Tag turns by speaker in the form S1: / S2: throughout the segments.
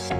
S1: Hi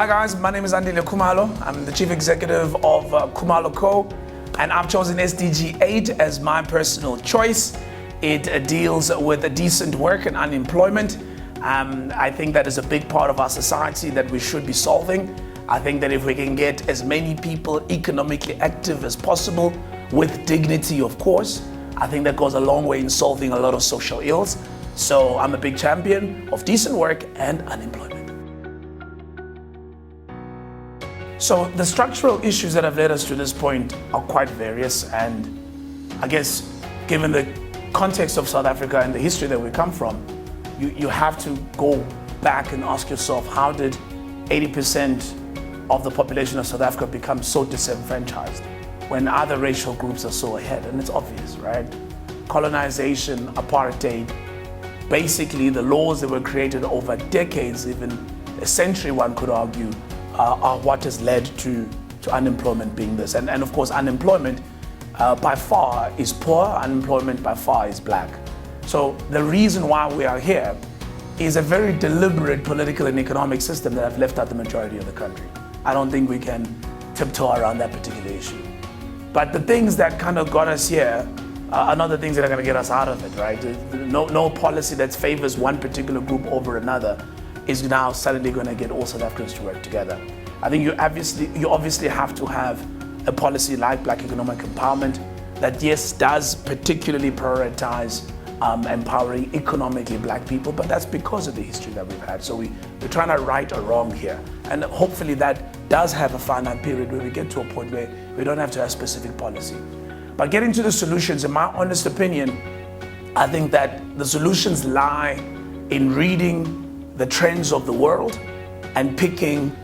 S1: guys, my name is Andile Khumalo. I'm the Chief Executive of Khumalo CA, and I've chosen SDG 8 as my personal choice. It deals with decent work and unemployment. I think that is a big part of our society that we should be solving. I think that if we can get as many people economically active as possible, with dignity of course, I think that goes a long way in solving a lot of social ills. So I'm a big champion of decent work and unemployment. So the structural issues that have led us to this point are quite various, and I guess given the context of South Africa and the history that we come from, you have to go back and ask yourself, how did 80% of the population of South Africa become so disenfranchised when other racial groups are so ahead? And it's obvious, right? Colonization, apartheid, basically the laws that were created over decades, even a century one could argue, are what has led to unemployment being this. And of course, unemployment by far is poor, unemployment by far is black. So the reason why we are here is a very deliberate political and economic system that have left out the majority of the country. I don't think we can tiptoe around that particular issue. But the things that kind of got us here are not the things that are going to get us out of it, right? No policy that favors one particular group over another is now suddenly going to get all South Africans to work together. I think you obviously have to have a policy like Black Economic Empowerment that, yes, does particularly prioritize empowering economically black people, but that's because of the history that we've had. So we're trying to right a wrong here. And hopefully that does have a finite period where we get to a point where we don't have to have specific policy. But getting to the solutions, in my honest opinion, I think that the solutions lie in reading the trends of the world and picking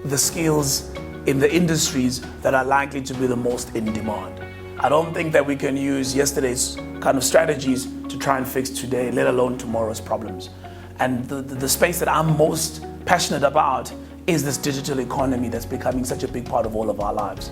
S1: the skills in the industries that are likely to be the most in demand. I don't think that we can use yesterday's kind of strategies to try and fix today, let alone tomorrow's problems. And the space that I'm most passionate about is this digital economy that's becoming such a big part of all of our lives.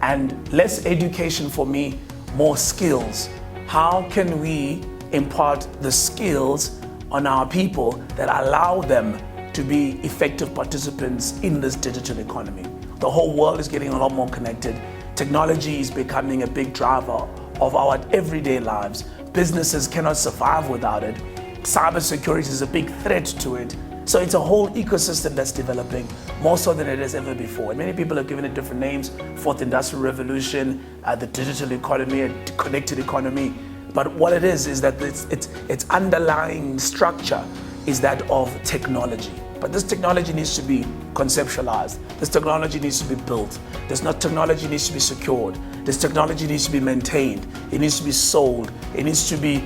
S1: And less education for me, more skills. How can we impart the skills on our people that allow them to be effective participants in this digital economy? The whole world is getting a lot more connected. Technology is becoming a big driver of our everyday lives. Businesses cannot survive without it. Cybersecurity is a big threat to it. So it's a whole ecosystem that's developing more so than it has ever before. And many people have given it different names: Fourth Industrial Revolution, the digital economy, a connected economy. But what it is that its underlying structure is that of technology. But this technology needs to be conceptualized. This technology needs to be built. This technology needs to be secured. This technology needs to be maintained. It needs to be sold. It needs to be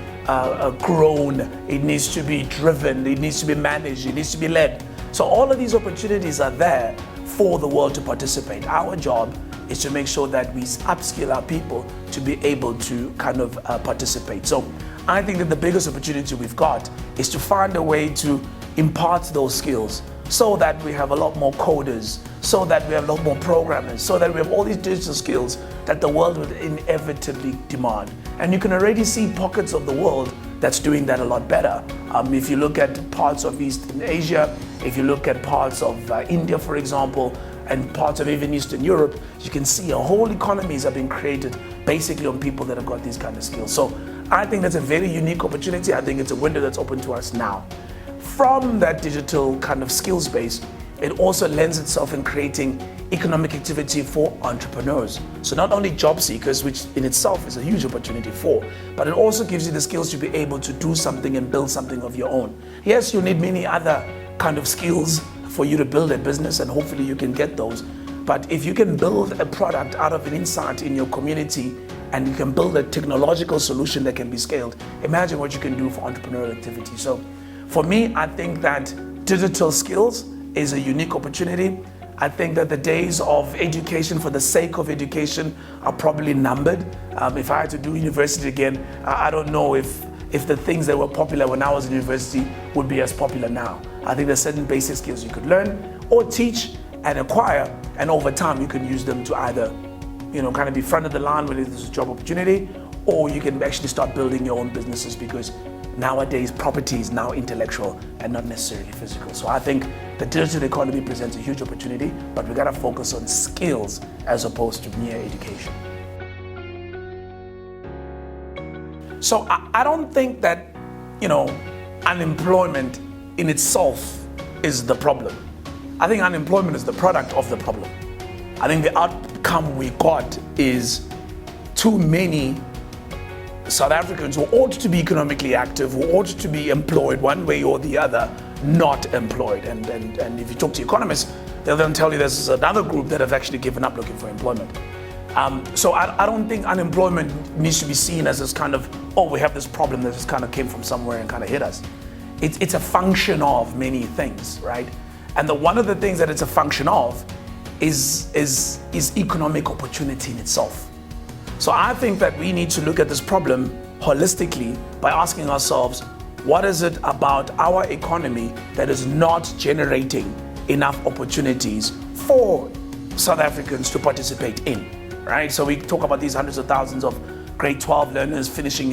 S1: grown. It needs to be driven. It needs to be managed. It needs to be led. So all of these opportunities are there for the world to participate. Our job is to make sure that we upskill our people to be able to kind of participate. So I think that the biggest opportunity we've got is to find a way to impart those skills so that we have a lot more coders, so that we have a lot more programmers, so that we have all these digital skills that the world would inevitably demand. And you can already see pockets of the world that's doing that a lot better. If you look at parts of Eastern Asia, if you look at parts of India, for example, and parts of even Eastern Europe, you can see a whole economies have been created basically on people that have got these kind of skills. So I think that's a very unique opportunity. I think it's a window that's open to us now. From that digital kind of skills base, it also lends itself in creating economic activity for entrepreneurs. So not only job seekers, which in itself is a huge opportunity for, but it also gives you the skills to be able to do something and build something of your own. Yes, you need many other kind of skills for you to build a business, and hopefully you can get those. But if you can build a product out of an insight in your community, and you can build a technological solution that can be scaled, imagine what you can do for entrepreneurial activity. So for me, I think that digital skills is a unique opportunity. I think that the days of education for the sake of education are probably numbered. If I had to do university again, I don't know if the things that were popular when I was in university would be as popular now. I think there's certain basic skills you could learn or teach and acquire, and over time you can use them to either kind of be front of the line when there's a job opportunity, or you can actually start building your own businesses, because nowadays property is now intellectual and not necessarily physical. So I think the digital economy presents a huge opportunity, but we got to focus on skills as opposed to mere education. So I don't think that, unemployment in itself is the problem. I think unemployment is the product of the problem. I think the outcome we got is too many South Africans who ought to be economically active, who ought to be employed one way or the other, not employed. And if you talk to economists, they'll then tell you there's another group that have actually given up looking for employment. So I don't think unemployment needs to be seen as this kind of, we have this problem that just kind of came from somewhere and kind of hit us. It's a function of many things, right? And one of the things that it's a function of is economic opportunity in itself. So I think that we need to look at this problem holistically by asking ourselves, what is it about our economy that is not generating enough opportunities for South Africans to participate in, right? So we talk about these hundreds of thousands of grade 12 learners finishing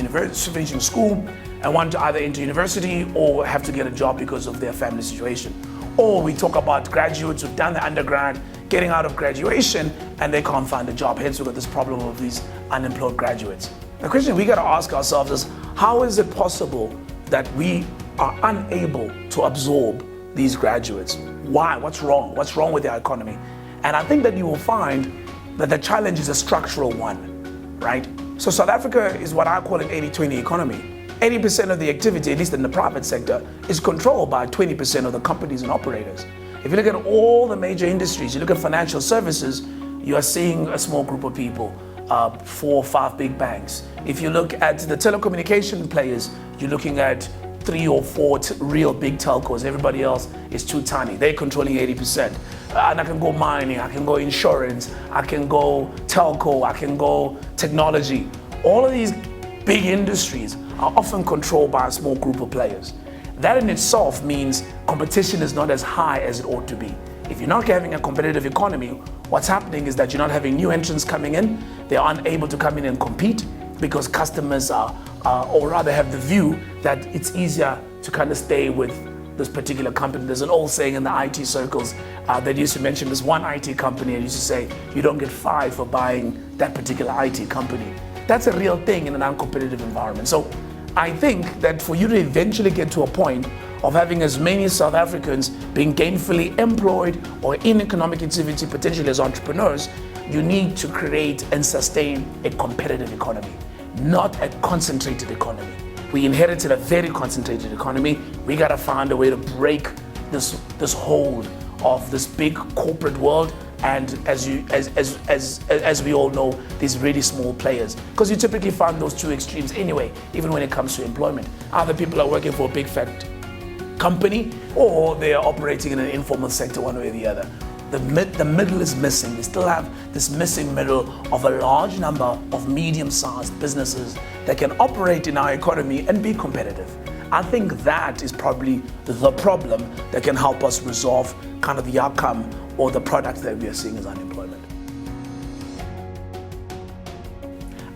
S1: school and want to either enter university or have to get a job because of their family situation. Or we talk about graduates who've done the undergrad, getting out of graduation, and they can't find a job. Hence, we've got this problem of these unemployed graduates. The question we got to ask ourselves is, how is it possible that we are unable to absorb these graduates? Why? What's wrong? What's wrong with our economy? And I think that you will find that the challenge is a structural one, right? So South Africa is what I call an 80-20 economy. 80% of the activity, at least in the private sector, is controlled by 20% of the companies and operators. If you look at all the major industries, you look at financial services, you are seeing a small group of people, 4 or 5 big banks. If you look at the telecommunication players, you're looking at 3 or 4 real big telcos. Everybody else is too tiny. They're controlling 80%. And I can go mining, I can go insurance, I can go telco, I can go technology. All of these big industries are often controlled by a small group of players. That in itself means competition is not as high as it ought to be. If you're not having a competitive economy, what's happening is that you're not having new entrants coming in. They're unable to come in and compete because customers are, or rather have the view that it's easier to kind of stay with this particular company. There's an old saying in the IT circles that used to mention this one IT company and used to say, you don't get 5 for buying that particular IT company. That's a real thing in an uncompetitive environment. So I think that for you to eventually get to a point of having as many South Africans being gainfully employed or in economic activity, potentially as entrepreneurs, you need to create and sustain a competitive economy, not a concentrated economy. We inherited a very concentrated economy. We gotta find a way to break this hold of this big corporate world, and as we all know, these really small players, because you typically find those two extremes anyway, even when it comes to employment. Either people are working for a big fat company, or they are operating in an informal sector, one way or the other. The middle is missing. We still have this missing middle of a large number of medium-sized businesses that can operate in our economy and be competitive. I think that is probably the problem that can help us resolve kind of the outcome or the product that we are seeing as unemployment.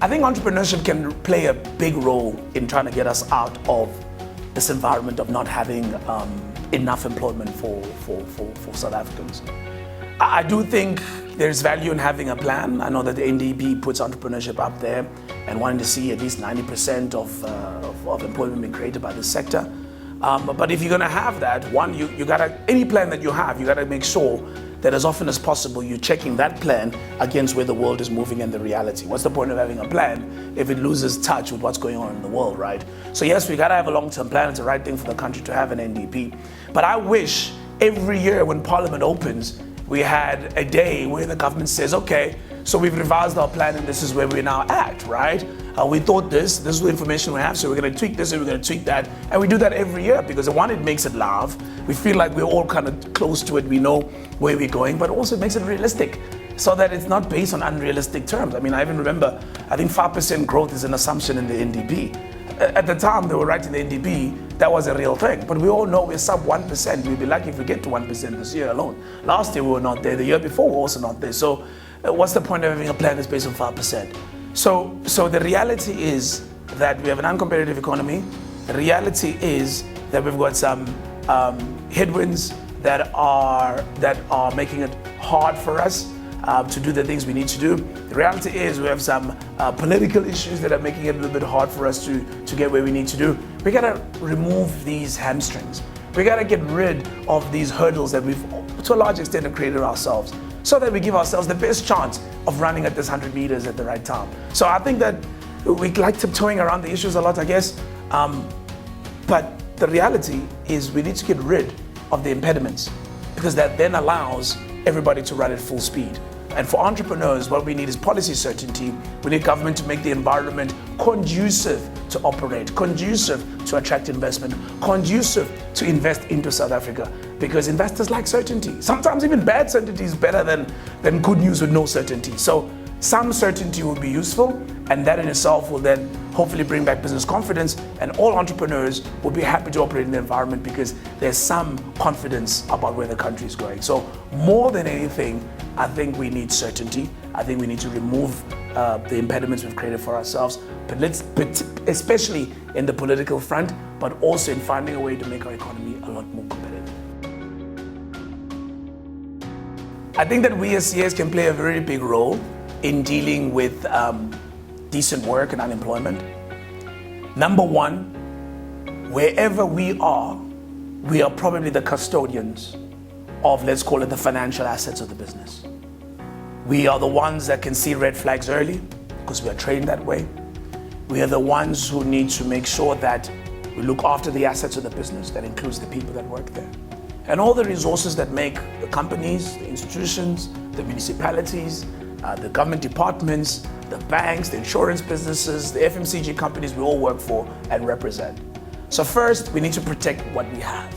S1: I think entrepreneurship can play a big role in trying to get us out of this environment of not having enough employment for South Africans. I do think there's value in having a plan. I know that the NDP puts entrepreneurship up there and wanting to see at least 90% of employment being created by this sector. But if you're going to have that, one, you gotta, any plan that you have, you gotta make sure that as often as possible you're checking that plan against where the world is moving and the reality. What's the point of having a plan if it loses touch with what's going on in the world, right? So yes, we gotta have a long-term plan. It's the right thing for the country to have an NDP. But I wish every year when Parliament opens, we had a day where the government says, okay, so we've revised our plan and this is where we're now at, right? We thought this is the information we have, so we're going to tweak this and we're going to tweak that. And we do that every year because one, it makes it live. We feel like we're all kind of close to it. We know where we're going, but also it makes it realistic so that it's not based on unrealistic terms. I mean, I even remember, I think 5% growth is an assumption in the NDP. At the time they were writing the NDP, that was a real thing. But we all know we're sub 1%. We'd be lucky if we get to 1% this year alone. Last year we were not there. The year before we were also not there. So what's the point of having a plan that's based on 5%? So the reality is that we have an uncompetitive economy. The reality is that we've got some headwinds that are making it hard for us to do the things we need to do. The reality is we have some political issues that are making it a little bit hard for us to get where we need to do. We gotta remove these hamstrings. We gotta get rid of these hurdles that we've, to a large extent, created ourselves, so that we give ourselves the best chance of running at this 100 meters at the right time. So I think that we like tiptoeing around the issues a lot, I guess. But the reality is we need to get rid of the impediments, because that then allows everybody to run at full speed. And for entrepreneurs, what we need is policy certainty. We need government to make the environment conducive to operate, conducive to attract investment, conducive to invest into South Africa, because investors like certainty. Sometimes even bad certainty is better than good news with no certainty. So some certainty will be useful, and that in itself will then hopefully bring back business confidence, and all entrepreneurs will be happy to operate in the environment because there's some confidence about where the country is going. So more than anything, I think we need certainty. I think we need to remove the impediments we've created for ourselves, but especially in the political front, but also in finding a way to make our economy a lot more competitive. I think that we as CAs can play a very big role in dealing with decent work and unemployment. Number one, wherever we are probably the custodians of, let's call it, the financial assets of the business. We are the ones that can see red flags early because we are trained that way. We are the ones who need to make sure that we look after the assets of the business. That includes the people that work there. And all the resources that make the companies, the institutions, the municipalities, the government departments, the banks, the insurance businesses, the FMCG companies we all work for and represent. So first, we need to protect what we have.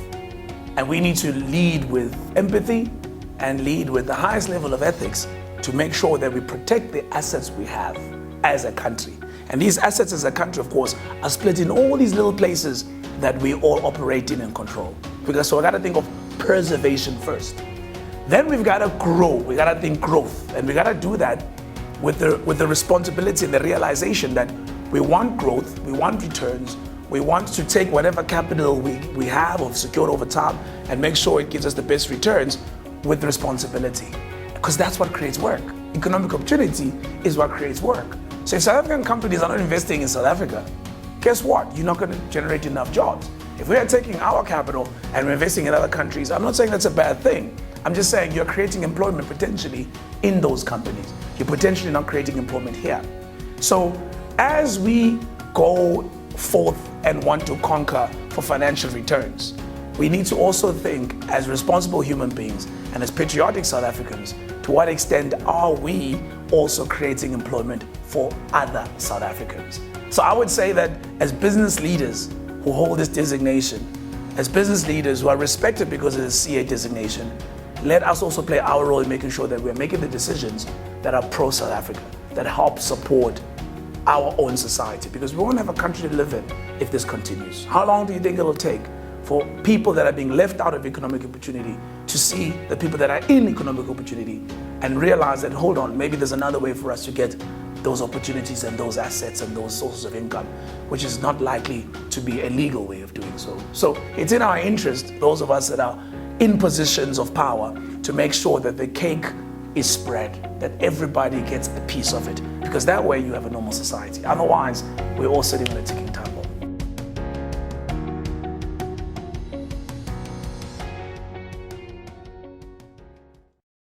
S1: And we need to lead with empathy and lead with the highest level of ethics to make sure that we protect the assets we have as a country. And these assets as a country, of course, are split in all these little places that we all operate in and control. So we gotta think of preservation first. Then we've gotta grow, we gotta think growth. And we gotta do that with the responsibility and the realization that we want growth, we want returns, we want to take whatever capital we have or secured over time and make sure it gives us the best returns with responsibility. Because that's what creates work. Economic opportunity is what creates work. So if South African companies are not investing in South Africa, guess what? You're not going to generate enough jobs. If we are taking our capital and we're investing in other countries, I'm not saying that's a bad thing. I'm just saying you're creating employment potentially in those companies. You're potentially not creating employment here. So as we go forth and want to conquer for financial returns, we need to also think as responsible human beings and as patriotic South Africans, to what extent are we also creating employment for other South Africans? So I would say that as business leaders who hold this designation, as business leaders who are respected because of the CA designation, let us also play our role in making sure that we're making the decisions that are pro-South Africa, that help support our own society, because we won't have a country to live in if this continues. How long do you think it'll take for people that are being left out of economic opportunity to see the people that are in economic opportunity and realize that, hold on, maybe there's another way for us to get those opportunities and those assets and those sources of income, which is not likely to be a legal way of doing so. So it's in our interest, those of us that are in positions of power, to make sure that the cake is spread, that everybody gets a piece of it, because that way you have a normal society. Otherwise, we're all sitting on a ticking time bomb.